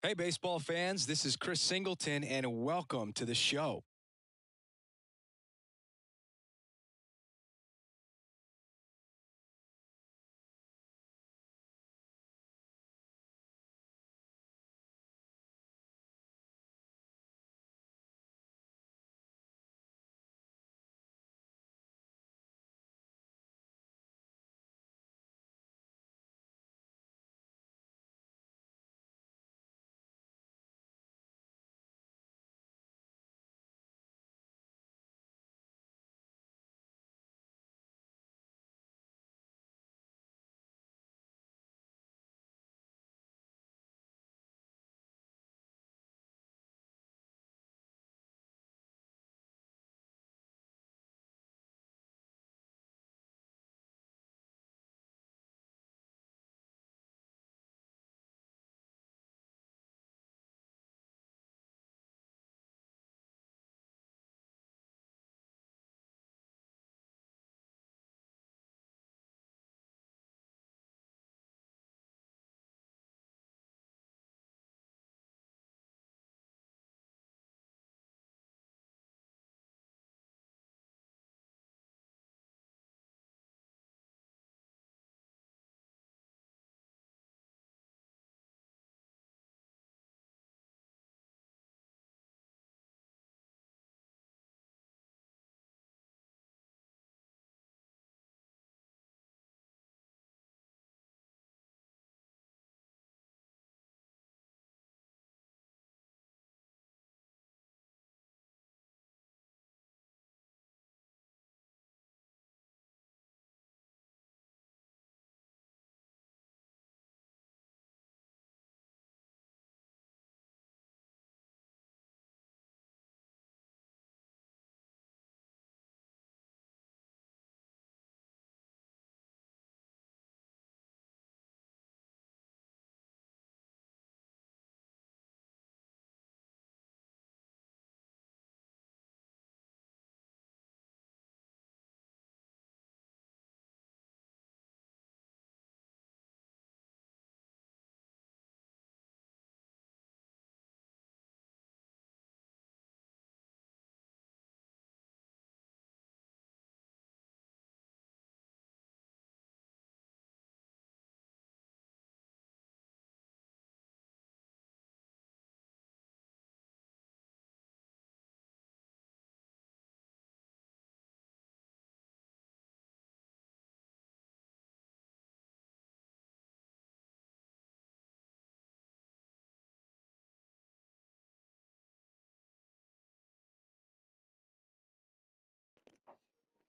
Hey, baseball fans, this is Chris Singleton, and welcome to the show.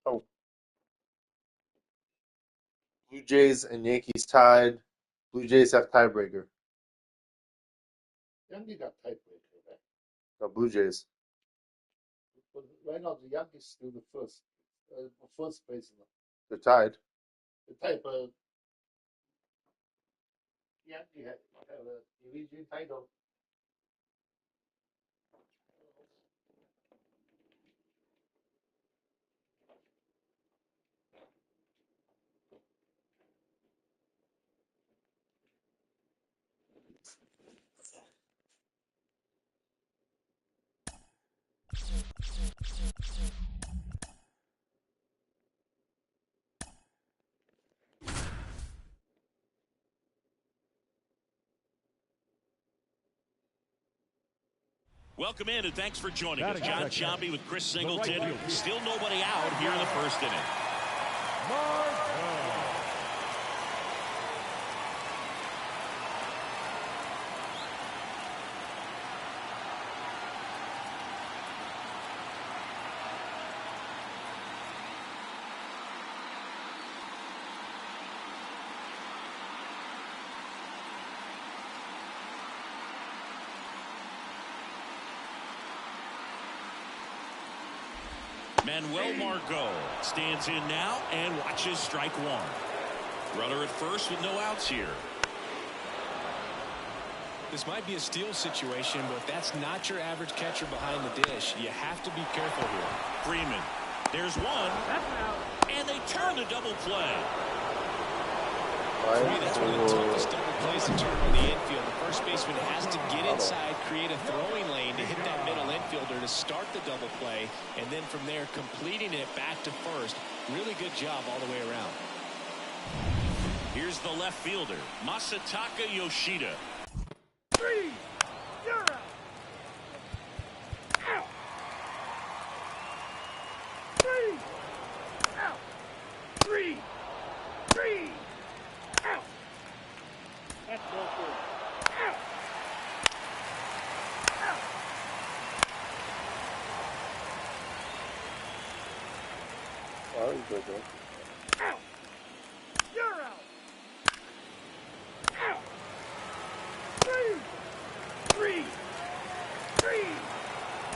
Oh, Blue Jays and Yankees tied. Blue Jays have tiebreaker. Yankees got tiebreaker, right? No, Blue Jays. But right now, the Yankees still the first place in They're tied. the tie. But Yankees have a division title. Welcome in, and thanks for joining us. John Sciambi with Chris Singleton. Still nobody out here in the first inning. Manuel Margot stands in now and watches strike one. Runner at first with no outs here. This might be a steal situation, but that's not your average catcher behind the dish. You have to be careful here. Freeman. There's one. And they turn the double play. For me, that's one of the toughest double plays to turn on the infield. The first baseman has to get inside, create a throwing lane to hit that middle infielder to start the double play, and then from there completing it back to first. Really good job all the way around. Here's the left fielder, Masataka Yoshida. 3, you're out. Out. 3, out. 3, out. That's ball 4. Out. Out. Oh, that was good, though. Out. You're out. Out. 3.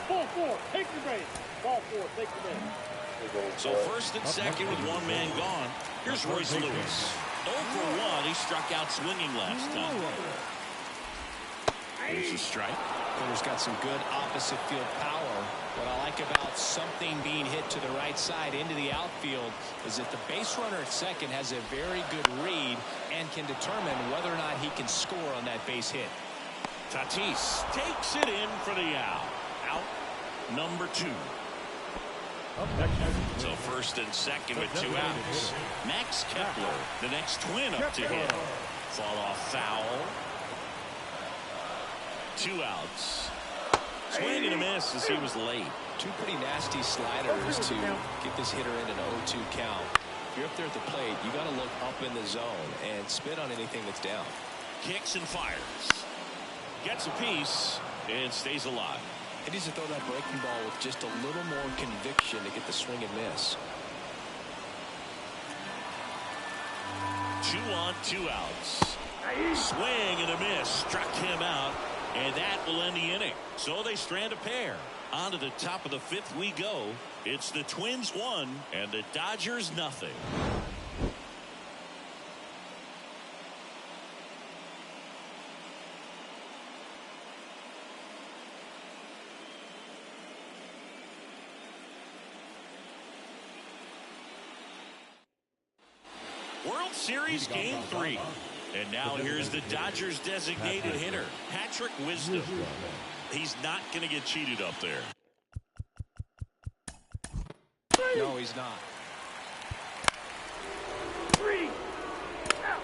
Ball 4. Take the base. Ball 4. Take the base. So first and second with one man gone. Here's Royce Lewis. 0 for 1. He struck out swinging last time. Here's a strike. Hitter's got some good opposite field power. What I like about something being hit to the right side into the outfield is that the base runner at second has a very good read and can determine whether or not he can score on that base hit. Tatis takes it in for the out. Out number 2. So first and second with 2 outs. Max Kepler, the next Twin up to hit. Fall off foul. 2 outs. Swing and a miss as he was late. 2 pretty nasty sliders to get this hitter in an 0-2 count. If you're up there at the plate, you got to look up in the zone and spit on anything that's down. Kicks and fires. Gets a piece and stays alive. He needs to throw that breaking ball with just a little more conviction to get the swing and miss. 2 on, 2 outs. Swing and a miss. Struck him out. And that will end the inning. So they strand a pair. On to the top of the 5th we go. It's the Twins 1 and the Dodgers nothing. World Series Game 3. And now here's the Dodgers designated hitter, Patrick Wisdom. He's not going to get cheated up there. No, he's not. 3, out.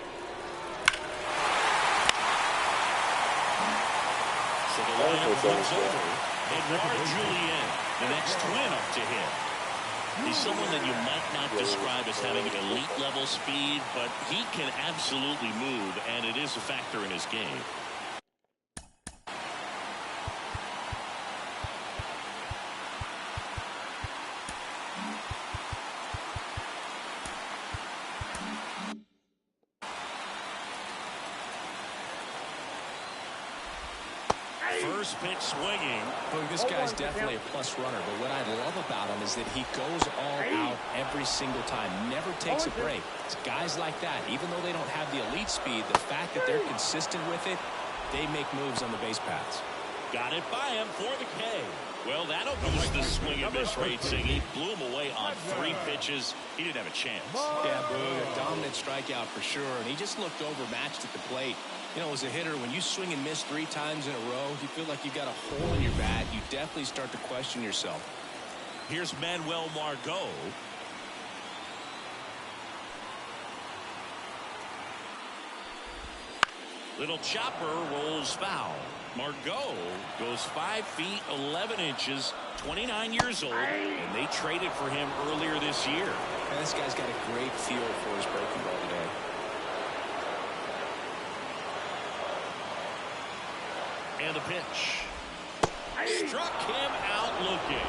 So the lineup comes over. Edouard Julien, the next Twin up to hit. He's someone that you might not describe as having elite level speed, but he can absolutely move, and it is a factor in his game. First pitch swinging. Look, this guy's definitely a plus runner, but what I love about him is that he goes all out every single time, never takes a break. It's guys like that, even though they don't have the elite speed, the fact that they're consistent with it, they make moves on the base paths. Got it by him for the K. Well, that'll boost the swing and miss rating. He blew him away on 3 pitches. He didn't have a chance. Yeah, Boog, a dominant strikeout for sure, and he just looked overmatched at the plate. You know, as a hitter, when you swing and miss 3 times in a row, you feel like you've got a hole in your bat. You definitely start to question yourself. Here's Manuel Margot. Little chopper rolls foul. Margot goes 5 feet 11 inches, 29 years old, and they traded for him earlier this year. And this guy's got a great feel for his breaking ball today. And a pitch. Struck him out looking.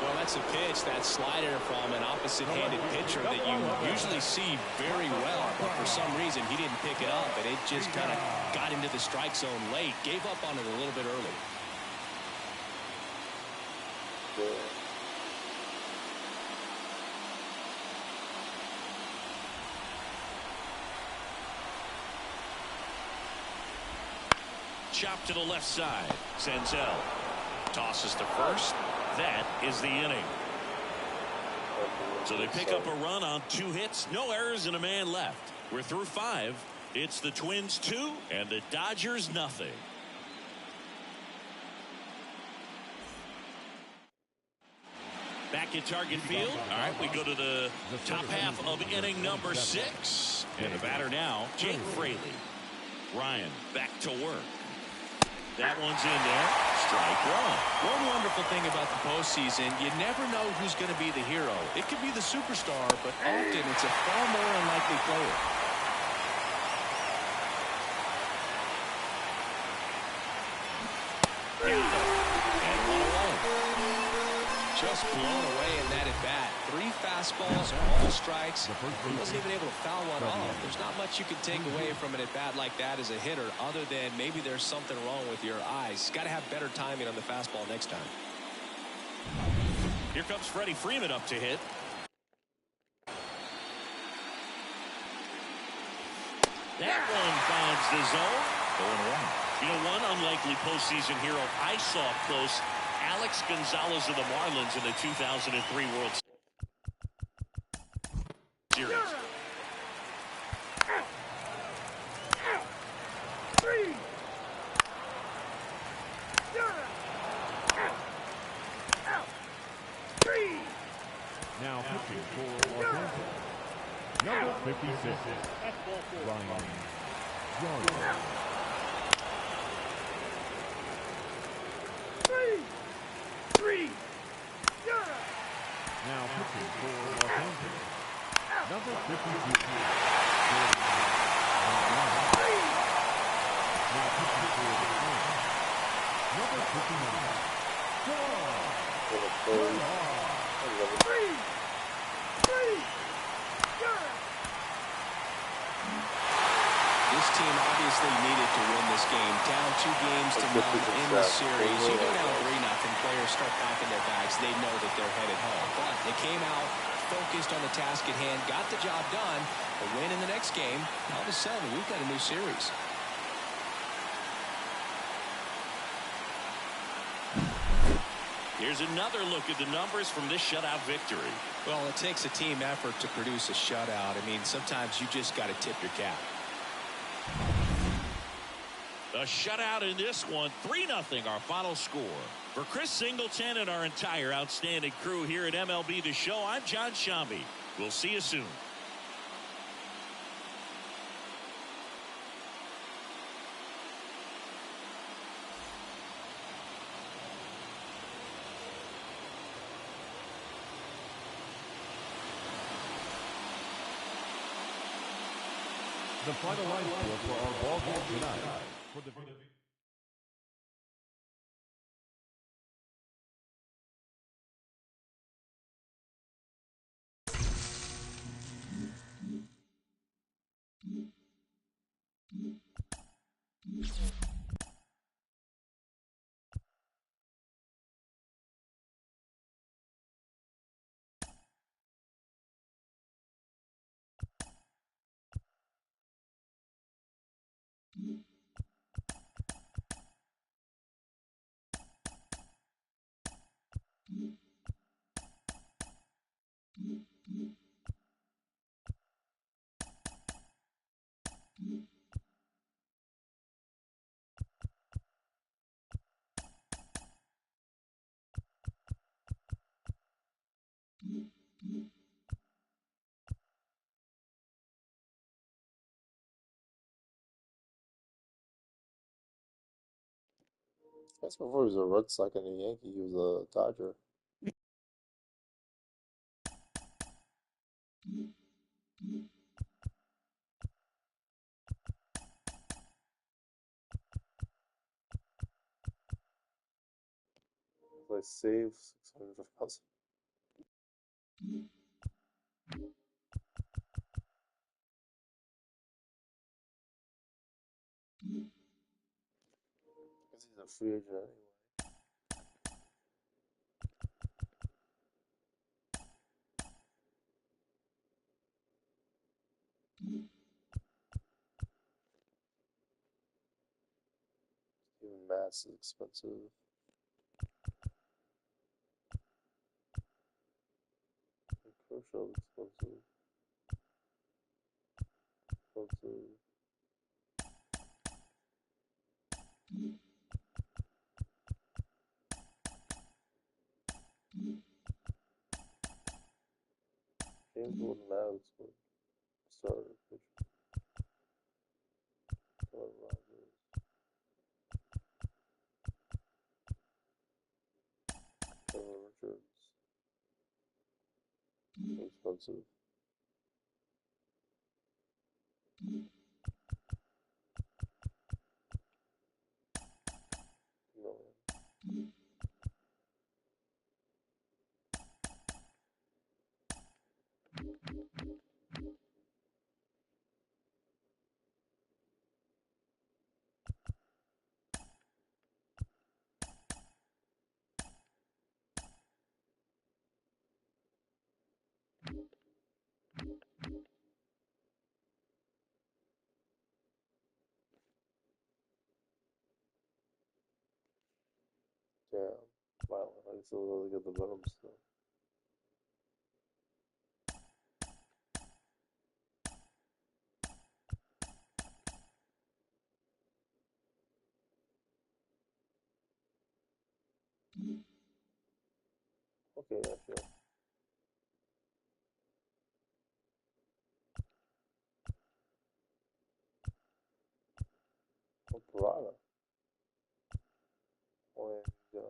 Well, that's a pitch, that slider from an opposite-handed pitcher that you usually see very well, but for some reason he didn't pick it up, and it just kind of got into the strike zone late. Gave up on it a little bit early. Chop to the left side. Senzel tosses to first. That is the inning. So they pick up a run on 2 hits, no errors, and a man left. We're through 5. It's the Twins 2 and the Dodgers nothing. Back at Target Field. All right, we go to the top half of inning number 6. And the batter now, Jake Fraley. Ryan back to work. That one's in there. Strike one. One wonderful thing about the postseason, you never know who's going to be the hero. It could be the superstar, but often it's a far more unlikely player. And one away. Just blown away in that at bat. 3 fastballs, all strikes. He wasn't even able to foul one off. There's not much you can take away from an at bat like that as a hitter, other than maybe there's something wrong with your eyes. Got to have better timing on the fastball next time. Here comes Freddie Freeman up to hit. That one finds the zone. 0-1. You know, one unlikely postseason hero I saw up close, Alex Gonzalez of the Marlins in the 2003 World Series. Now pitching for Los Angeles, number 56, Ryan Yarbrough. Now pitching for Los Angeles, number 52, Now pitching for the Twins, number 59, This team obviously needed to win this game. Down 2 games to none in the series. You go down 3-0, players start packing their bags. They know that they're headed home. But they came out focused on the task at hand, got the job done. A win in the next game. All of a sudden, we've got a new series. Here's another look at the numbers from this shutout victory. Well, it takes a team effort to produce a shutout. I mean, sometimes you just got to tip your cap. A shutout in this one, 3-0 our final score. For Chris Singleton and our entire outstanding crew here at MLB The Show, I'm John Shambi. We'll see you soon. the final line score for our ball game tonight. For the That's before he was a Red Sox and a Yankee. He was a Dodger. I saved 600,000. Because he's a free agent anyway. Even Matt's is expensive. Kershaw's expensive. Expensive. James Gordon Maddox would start a pitcher. Tyler Rogers. Trevor Richards. Expensive. $1 million. Damn. Wow, I still really get the venom stuff. Okay, yeah, sure. Oh, Parada. Oh, yeah,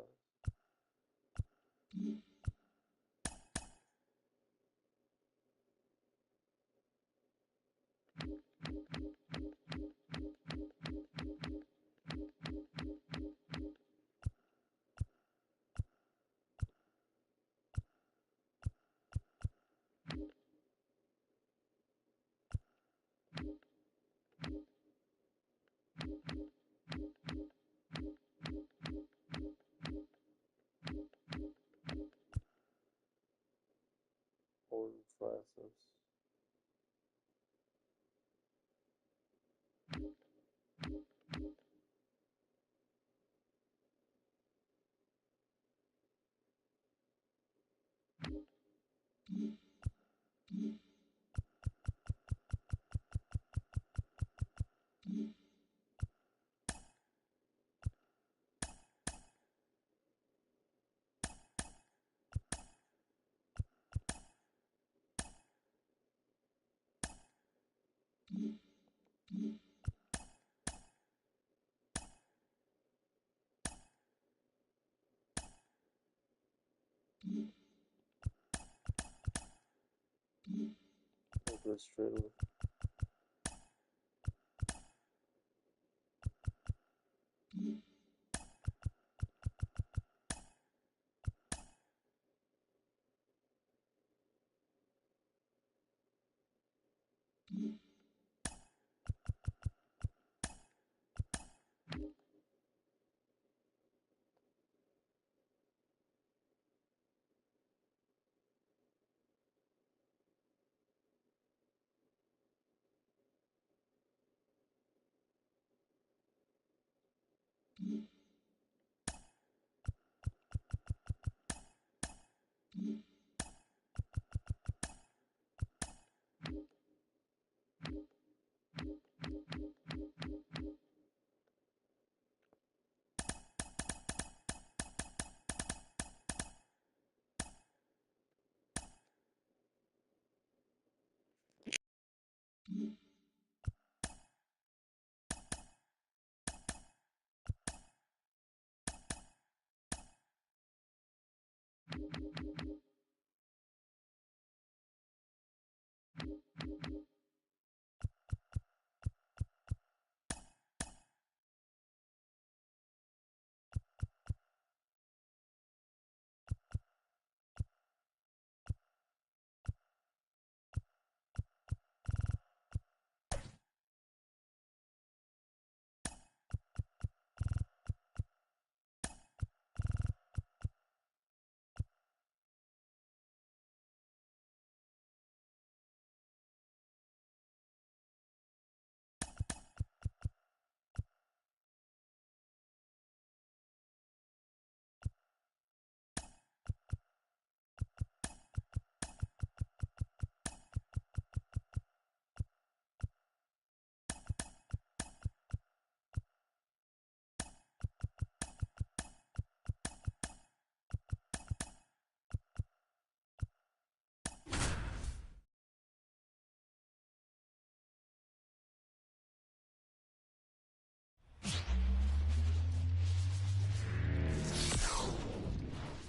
Gordon Francis. Chris Trader.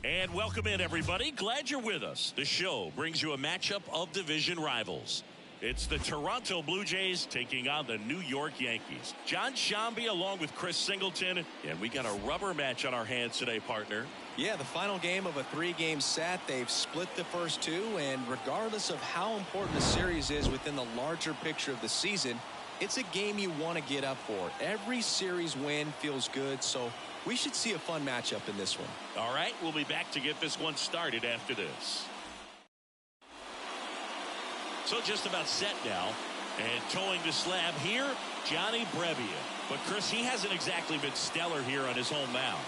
And welcome in, everybody. Glad you're with us. The show brings you a matchup of division rivals. It's the Toronto Blue Jays taking on the New York Yankees. John Shambi along with Chris Singleton. And we got a rubber match on our hands today, partner. Yeah, the final game of a 3-game set. They've split the first two, and regardless of how important the series is within the larger picture of the season, it's a game you want to get up for. Every series win feels good, so we should see a fun matchup in this one. All right, we'll be back to get this one started after this. So just about set now, and towing the slab here, Johnny Brebbia. But Chris, he hasn't exactly been stellar here on his home mound.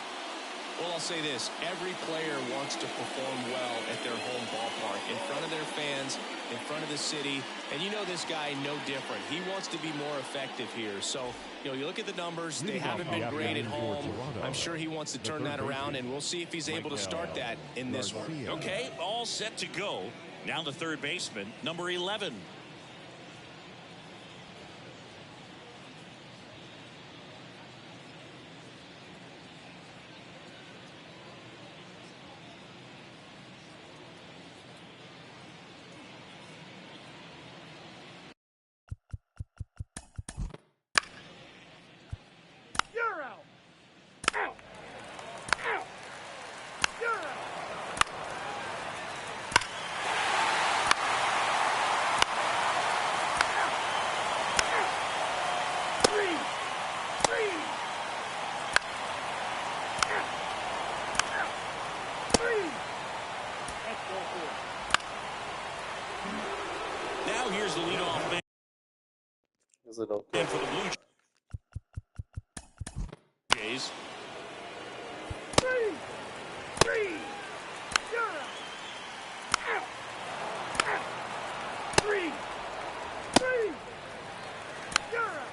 Well, I'll say this. Every player wants to perform well at their home ballpark, in front of their fans, in front of the city. And you know this guy no different. He wants to be more effective here. So, you look at the numbers. They haven't been great at home. I'm sure he wants to turn that around, and we'll see if he's able to start that in this one. Okay, all set to go. Now the third baseman, number 11. You're out. Out. Out. You're out. Now here's the leadoff man. Is it okay? And for the Blue Jays. Three. You're out. Out. Out. Three. You're out.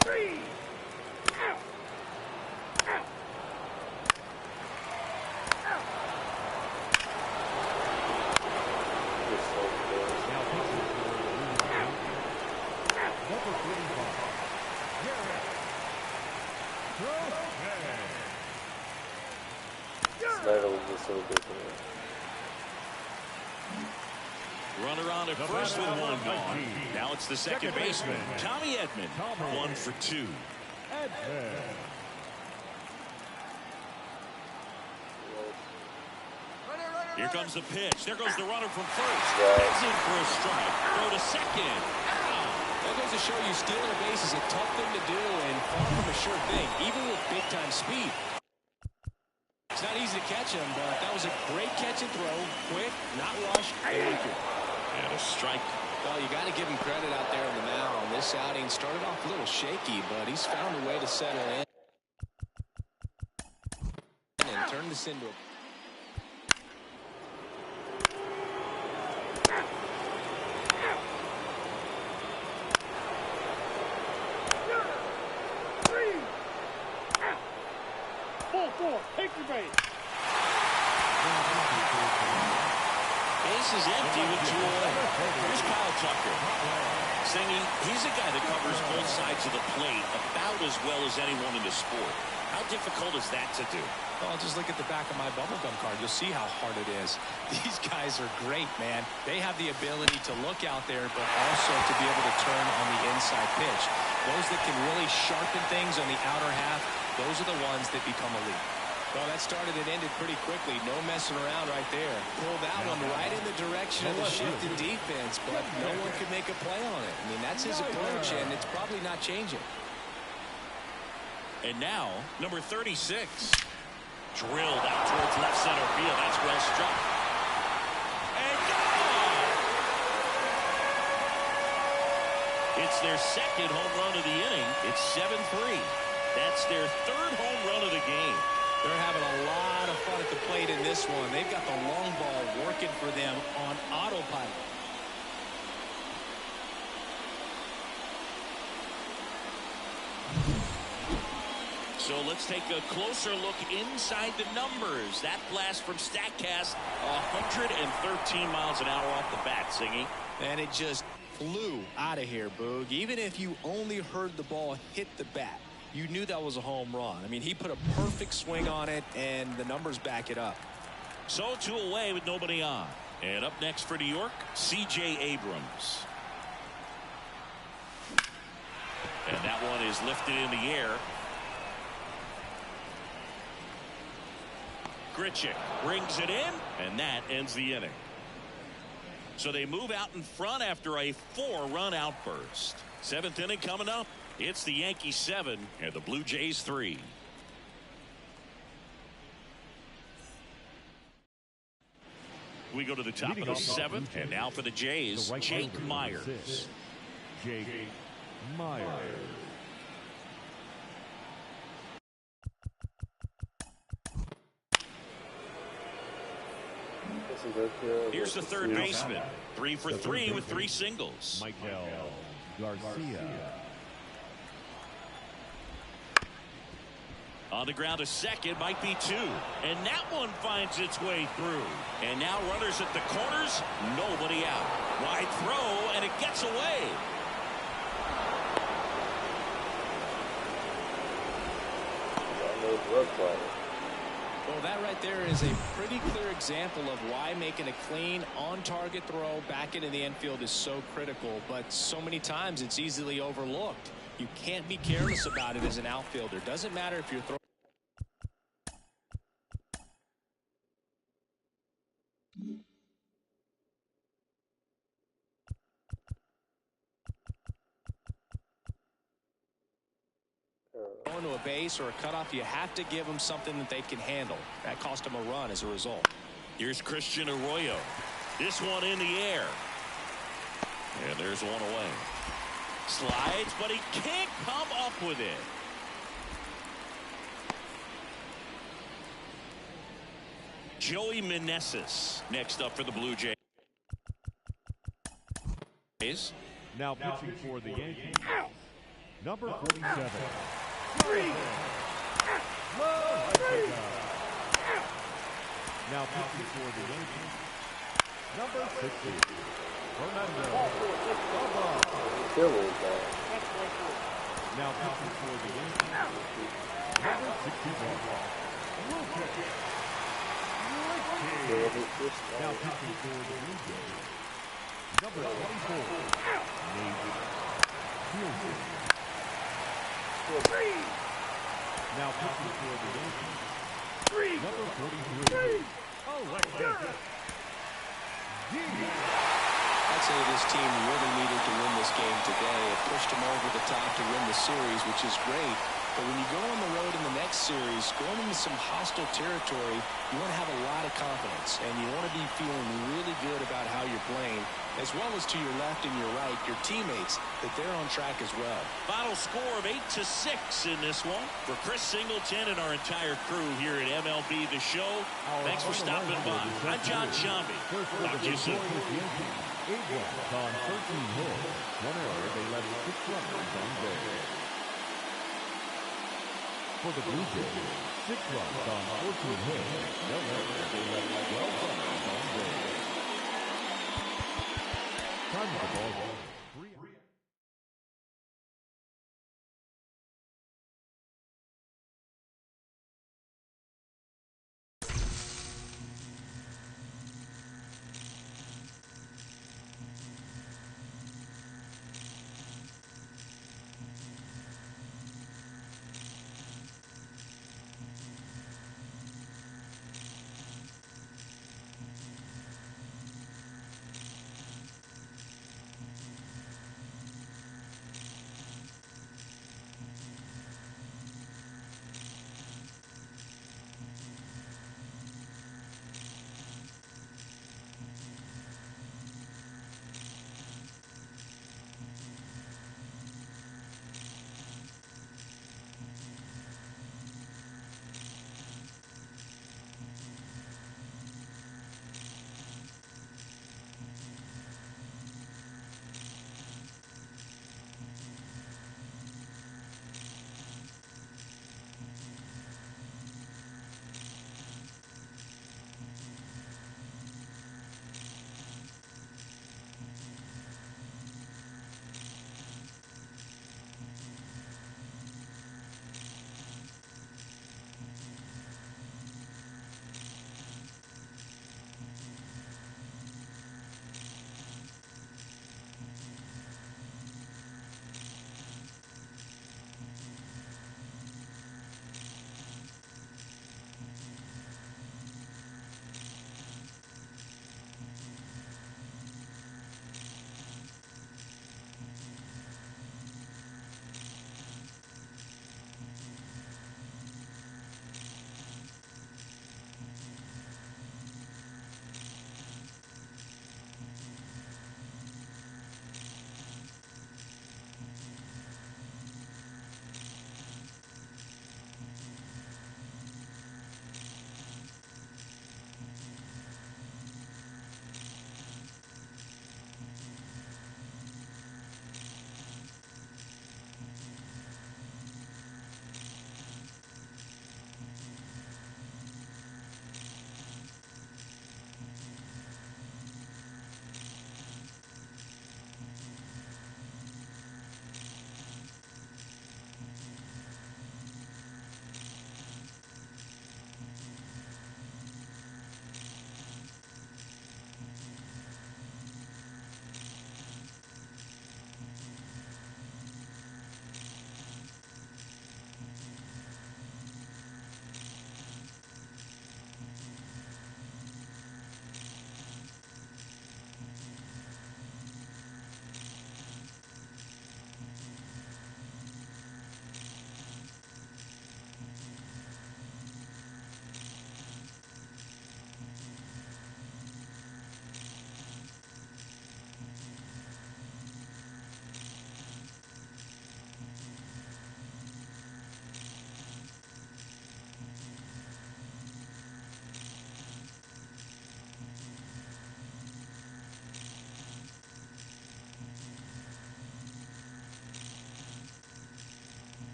Three. Out. Out. Out. Just so good. Now pitching for the Blue Jays, number 45, Garrett Crochet. Snyder was just so good. Runner on at first with one gone. Now it's the second baseman, Tommy Edman. 1 for 2. Edman. Here comes the pitch. There goes the runner from first. Yeah. He's in for a strike. Throw to second. That goes to show you stealing a base is a tough thing to do and far from a sure thing, even with big-time speed. It's not easy to catch him, but that was a great catch and throw. Quick, not rushed, and accurate. And a strike. Well, you got to give him credit out there on the mound. This outing started off a little shaky, but he's found a way to settle in and turn this into a... Four. Take your base. Base is empty with 2 away. Here's Kyle Tucker. Singy, he's a guy that covers both sides of the plate about as well as anyone in the sport. How difficult is that to do? Well, just look at the back of my bubblegum card. You'll see how hard it is. These guys are great, man. They have the ability to look out there, but also to be able to turn on the inside pitch. Those that can really sharpen things on the outer half, those are the ones that become elite. Well, that started and ended pretty quickly. No messing around right there. Pulled that one right in the direction of the shift in defense, but no one could make a play on it. I mean, that's his approach, and it's probably not changing. And now, number 36. Drilled out towards left center field. That's well struck. And gone! It's their second home run of the inning. It's 7-3. That's their third home run of the game. They're having a lot of fun at the plate in this one. They've got the long ball working for them on autopilot. So let's take a closer look inside the numbers. That blast from StatCast, 113 miles an hour off the bat, Singy. And it just flew out of here, Boog. Even if you only heard the ball hit the bat, you knew that was a home run. I mean, he put a perfect swing on it, and the numbers back it up. So 2 away with nobody on. And up next for New York, C.J. Abrams. And that one is lifted in the air. Grichuk brings it in, and that ends the inning. So they move out in front after a 4-run outburst. 7th inning coming up. It's the Yankees 7 and the Blue Jays 3. We go to the top of the 7th, and now for the Jays, Jake Myers. Jake Myers. Here's the third baseman. 3 for 3 with 3 singles. Michael Garcia. On the ground to second, might be 2. And that one finds its way through. And now runners at the corners, nobody out. Wide throw, and it gets away. Well, that right there is a pretty clear example of why making a clean, on-target throw back into the infield is so critical. But so many times it's easily overlooked. You can't be careless about it as an outfielder. Doesn't matter if you're throwing. Going to a base or a cutoff, you have to give them something that they can handle. That cost them a run as a result. Here's Christian Arroyo. This one in the air. And there's one away. Slides, but he can't come up with it. Joey Meneses next up for the Blue Jays. Now pitching for the Yankees, number 47. Now pitching for the Yankees, number 60. Fernando. Now pitching for the Yankees, number 61. Now pitching for the Blue Jays, number 24. Nate Pearson. Now pitching for the Yankees, number 43. I'd say this team really needed to win this game today. It pushed them over the top to win the series, which is great. But when you go on the road in the next series, going into some hostile territory, you want to have a lot of confidence. And you want to be feeling really good about how you're playing, as well as to your left and your right, your teammates, that they're on track as well. Final score of 8-6 in this one. For Chris Singleton and our entire crew here at MLB The Show, thanks for stopping by. I'm John Shambi. Talk to you soon. 8 runs on 13 hits. 1 error, they left 6 runners on base. For the Blue Jays, 6 runs on 14 hits. No errors, they left 12 runners on base. Time of the ball game.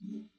Game.